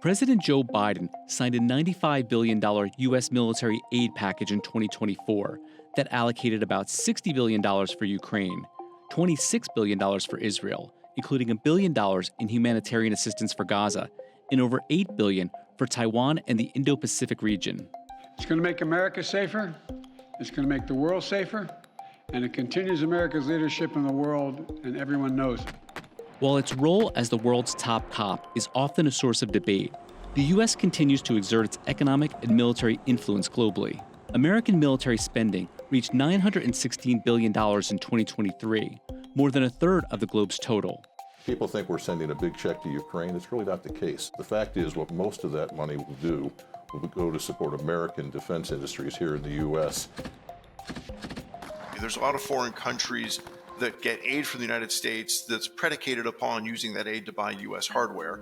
President Joe Biden signed a $95 billion U.S. military aid package in 2024 that allocated about $60 billion for Ukraine, $26 billion for Israel, including $1 billion in humanitarian assistance for Gaza, and over $8 billion for Taiwan and the Indo-Pacific region. It's going to make America safer, it's going to make the world safer, and it continues America's leadership in the world, and everyone knows it. While its role as the world's top cop is often a source of debate, the U.S. continues to exert its economic and military influence globally. American military spending reached $916 billion in 2023, more than a third of the globe's total. People think we're sending a big check to Ukraine. It's really not the case. The fact is, what most of that money will do will go to support American defense industries here in the U.S. There's a lot of foreign countries that get aid from the United States that's predicated upon using that aid to buy U.S. hardware.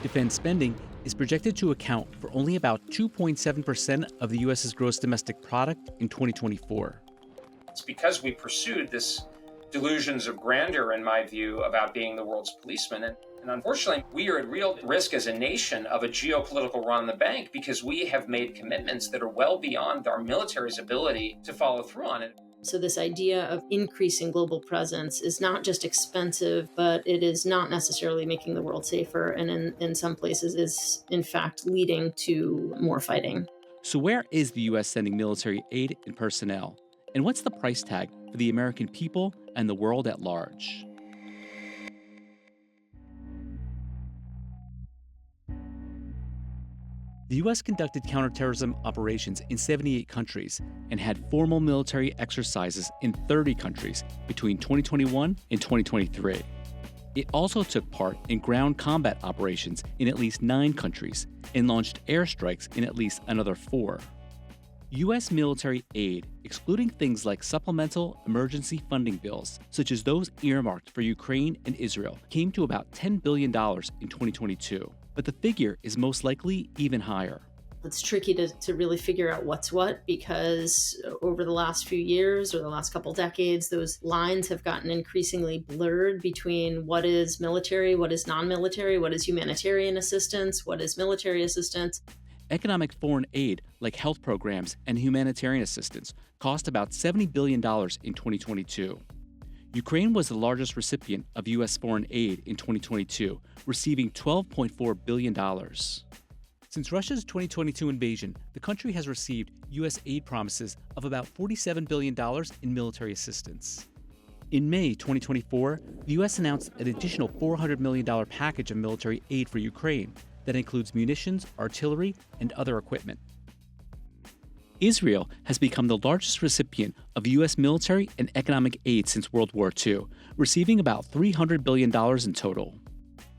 Defense spending is projected to account for only about 2.7% of the U.S.'s gross domestic product in 2024. It's because we pursued this delusions of grandeur, in my view, about being the world's policeman. And unfortunately, we are at real risk as a nation of a geopolitical run on the bank because we have made commitments that are well beyond our military's ability to follow through on it. So this idea of increasing global presence is not just expensive, but it is not necessarily making the world safer, and in some places is, in fact, leading to more fighting. So where is the U.S. sending military aid and personnel? And what's the price tag for the American people and the world at large? The U.S. conducted counterterrorism operations in 78 countries and had formal military exercises in 30 countries between 2021 and 2023. It also took part in ground combat operations in at least 9 countries and launched airstrikes in at least another 4. U.S. military aid, excluding things like supplemental emergency funding bills, such as those earmarked for Ukraine and Israel, came to about $10 billion in 2022. But the figure is most likely even higher. It's tricky to really figure out what's what, because over the last few years or the last couple decades, those lines have gotten increasingly blurred between what is military, what is non-military, what is humanitarian assistance, what is military assistance. Economic foreign aid, like health programs and humanitarian assistance, cost about $70 billion in 2022. Ukraine was the largest recipient of U.S. foreign aid in 2022, receiving $12.4 billion. Since Russia's 2022 invasion, the country has received U.S. aid promises of about $47 billion in military assistance. In May 2024, the U.S. announced an additional $400 million package of military aid for Ukraine that includes munitions, artillery, and other equipment. Israel has become the largest recipient of U.S. military and economic aid since World War II, receiving about $300 billion in total.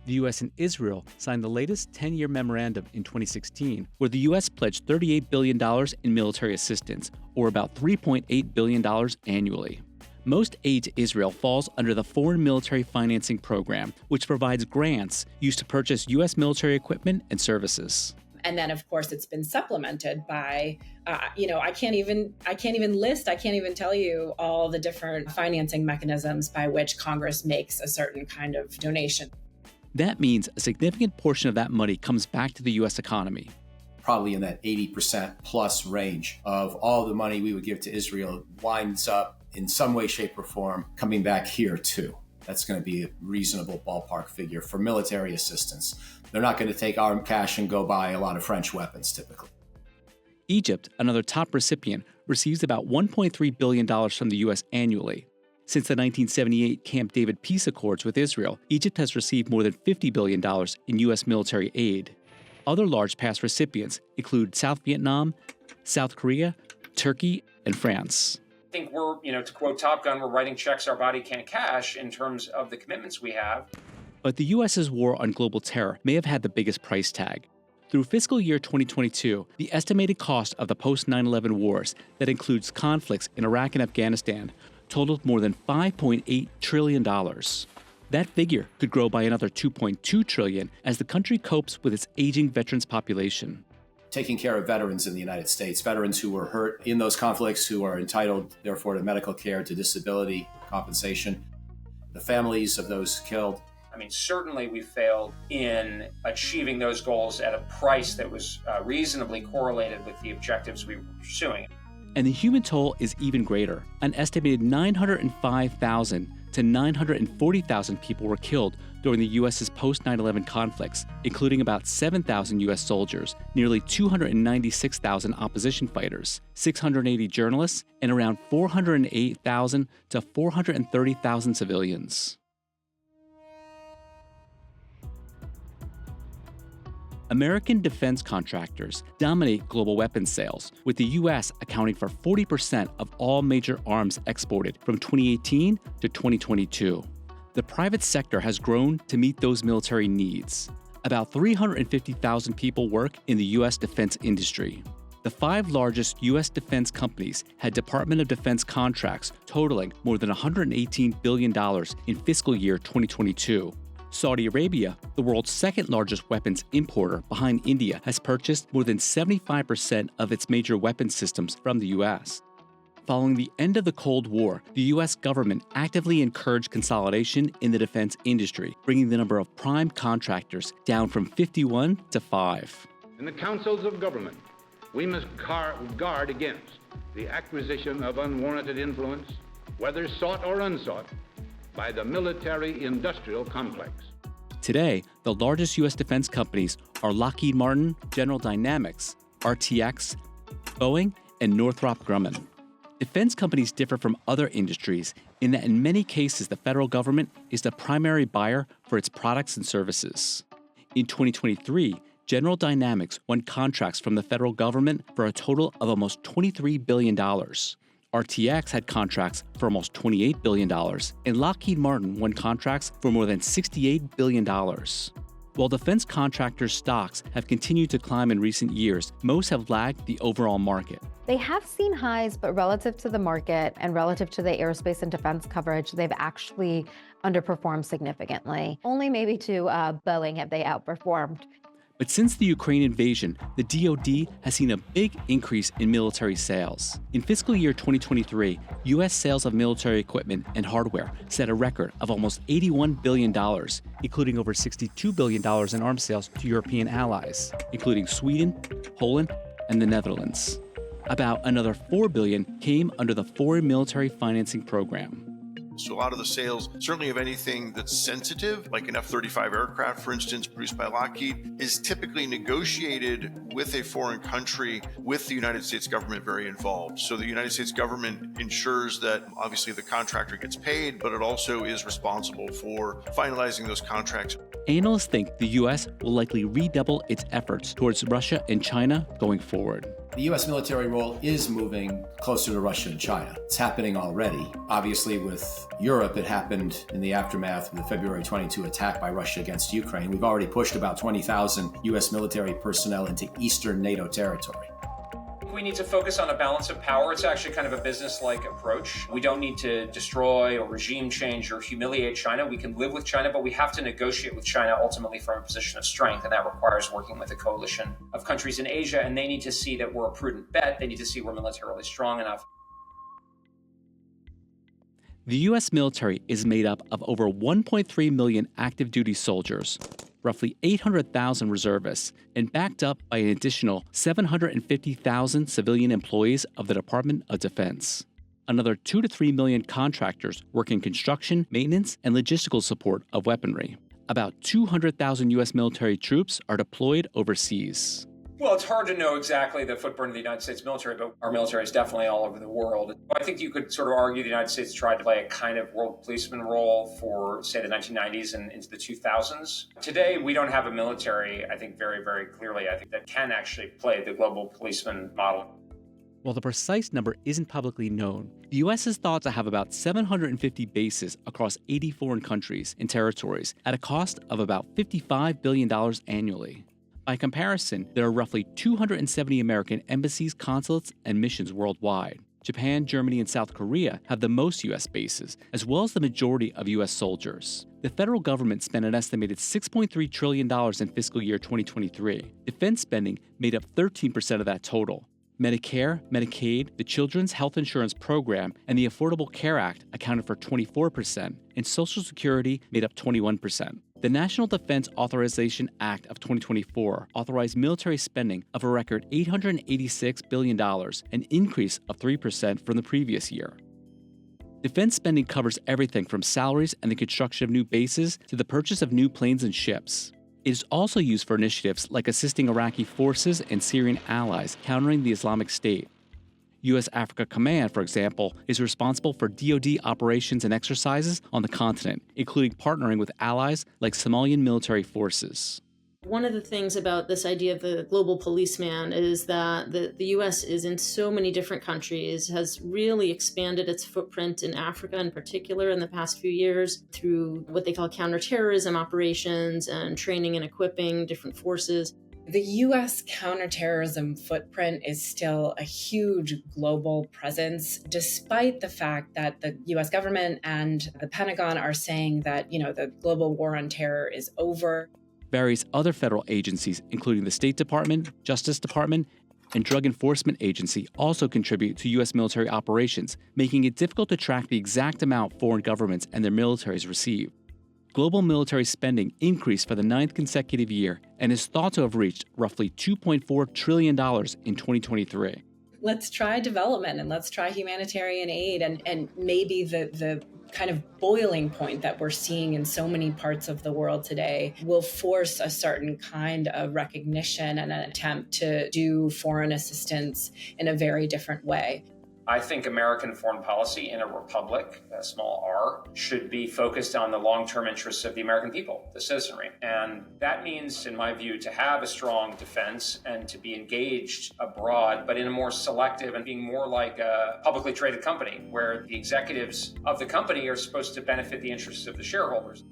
The U.S. and Israel signed the latest 10-year memorandum in 2016, where the U.S. pledged $38 billion in military assistance, or about $3.8 billion annually. Most aid to Israel falls under the Foreign Military Financing Program, which provides grants used to purchase U.S. military equipment and services. And then, of course, it's been supplemented by, I can't even tell you all the different financing mechanisms by which Congress makes a certain kind of donation. That means a significant portion of that money comes back to the U.S. economy. Probably in that 80% plus range of all the money we would give to Israel winds up in some way, shape, or form coming back here too. That's going to be a reasonable ballpark figure for military assistance. They're not going to take our cash and go buy a lot of French weapons typically. Egypt, another top recipient, receives about $1.3 billion from the U.S. annually. Since the 1978 Camp David peace accords with Israel, Egypt has received more than $50 billion in U.S. military aid. Other large past recipients include South Vietnam, South Korea, Turkey, and France. I think we're, to quote Top Gun, we're writing checks our body can't cash in terms of the commitments we have. But the U.S.'s war on global terror may have had the biggest price tag. Through fiscal year 2022, the estimated cost of the post-9/11 wars, that includes conflicts in Iraq and Afghanistan, totaled more than $5.8 trillion. That figure could grow by another $2.2 trillion as the country copes with its aging veterans population. Taking care of veterans in the United States, veterans who were hurt in those conflicts, who are entitled, therefore, to medical care, to disability compensation, the families of those killed, I mean, certainly we failed in achieving those goals at a price that was reasonably correlated with the objectives we were pursuing. And the human toll is even greater. An estimated 905,000 to 940,000 people were killed during the U.S.'s post-9/11 conflicts, including about 7,000 U.S. soldiers, nearly 296,000 opposition fighters, 680 journalists, and around 408,000 to 430,000 civilians. American defense contractors dominate global weapons sales, with the U.S. accounting for 40% of all major arms exported from 2018 to 2022. The private sector has grown to meet those military needs. About 350,000 people work in the U.S. defense industry. The 5 largest U.S. defense companies had Department of Defense contracts totaling more than $118 billion in fiscal year 2022. Saudi Arabia, the world's second largest weapons importer behind India, has purchased more than 75% of its major weapons systems from the U.S. Following the end of the Cold War, the U.S. government actively encouraged consolidation in the defense industry, bringing the number of prime contractors down from 51 to 5. In the councils of government, we must guard against the acquisition of unwarranted influence, whether sought or unsought, by the military-industrial complex. Today, the largest U.S. defense companies are Lockheed Martin, General Dynamics, RTX, Boeing, and Northrop Grumman. Defense companies differ from other industries in that in many cases the federal government is the primary buyer for its products and services. In 2023, General Dynamics won contracts from the federal government for a total of almost $23 billion. RTX had contracts for almost $28 billion, and Lockheed Martin won contracts for more than $68 billion. While defense contractors' stocks have continued to climb in recent years, most have lagged the overall market. They have seen highs, but relative to the market and relative to the aerospace and defense coverage, they've actually underperformed significantly. Only maybe to Boeing have they outperformed. But since the Ukraine invasion, the DoD has seen a big increase in military sales. In fiscal year 2023, U.S. sales of military equipment and hardware set a record of almost $81 billion, including over $62 billion in arms sales to European allies, including Sweden, Poland, and the Netherlands. About another $4 billion came under the Foreign Military Financing Program. So a lot of the sales, certainly of anything that's sensitive, like an F-35 aircraft, for instance, produced by Lockheed, is typically negotiated with a foreign country with the United States government very involved. So the United States government ensures that obviously the contractor gets paid, but it also is responsible for finalizing those contracts. Analysts think the U.S. will likely redouble its efforts towards Russia and China going forward. The U.S. military role is moving closer to Russia and China. It's happening already. Obviously, with Europe, it happened in the aftermath of the February 22 attack by Russia against Ukraine. We've already pushed about 20,000 U.S. military personnel into eastern NATO territory. We need to focus on a balance of power. It's actually kind of a business-like approach. We don't need to destroy or regime change or humiliate China. We can live with China, but we have to negotiate with China ultimately from a position of strength, and that requires working with a coalition of countries in Asia, and they need to see that we're a prudent bet. They need to see we're militarily strong enough. The U.S. military is made up of over 1.3 million active duty soldiers, roughly 800,000 reservists, and backed up by an additional 750,000 civilian employees of the Department of Defense. Another 2 to 3 million contractors work in construction, maintenance, and logistical support of weaponry. About 200,000 U.S. military troops are deployed overseas. Well, it's hard to know exactly the footprint of the United States military, but our military is definitely all over the world. I think you could sort of argue the United States tried to play a kind of world policeman role for, say, the 1990s and into the 2000s. Today, we don't have a military, I think, very, very clearly, I think, that can actually play the global policeman model. While the precise number isn't publicly known, the U.S. is thought to have about 750 bases across 80 foreign countries and territories at a cost of about $55 billion annually. By comparison, there are roughly 270 American embassies, consulates, and missions worldwide. Japan, Germany, and South Korea have the most U.S. bases, as well as the majority of U.S. soldiers. The federal government spent an estimated $6.3 trillion in fiscal year 2023. Defense spending made up 13% of that total. Medicare, Medicaid, the Children's Health Insurance Program, and the Affordable Care Act accounted for 24%, and Social Security made up 21%. The National Defense Authorization Act of 2024 authorized military spending of a record $886 billion, an increase of 3% from the previous year. Defense spending covers everything from salaries and the construction of new bases to the purchase of new planes and ships. It is also used for initiatives like assisting Iraqi forces and Syrian allies countering the Islamic State. U.S. Africa Command, for example, is responsible for DoD operations and exercises on the continent, including partnering with allies like Somalian military forces. One of the things about this idea of the global policeman is that the U.S. is in so many different countries, has really expanded its footprint in Africa in particular in the past few years through what they call counterterrorism operations and training and equipping different forces. The U.S. counterterrorism footprint is still a huge global presence, despite the fact that the U.S. government and the Pentagon are saying that, the global war on terror is over. Various other federal agencies, including the State Department, Justice Department, and Drug Enforcement Agency, also contribute to U.S. military operations, making it difficult to track the exact amount foreign governments and their militaries receive. Global military spending increased for the 9th consecutive year and is thought to have reached roughly $2.4 trillion in 2023. Let's try development and let's try humanitarian aid and maybe the kind of boiling point that we're seeing in so many parts of the world today will force a certain kind of recognition and an attempt to do foreign assistance in a very different way. I think American foreign policy in a republic, a small r, should be focused on the long-term interests of the American people, the citizenry. And that means, in my view, to have a strong defense and to be engaged abroad, but in a more selective and being more like a publicly traded company, where the executives of the company are supposed to benefit the interests of the shareholders.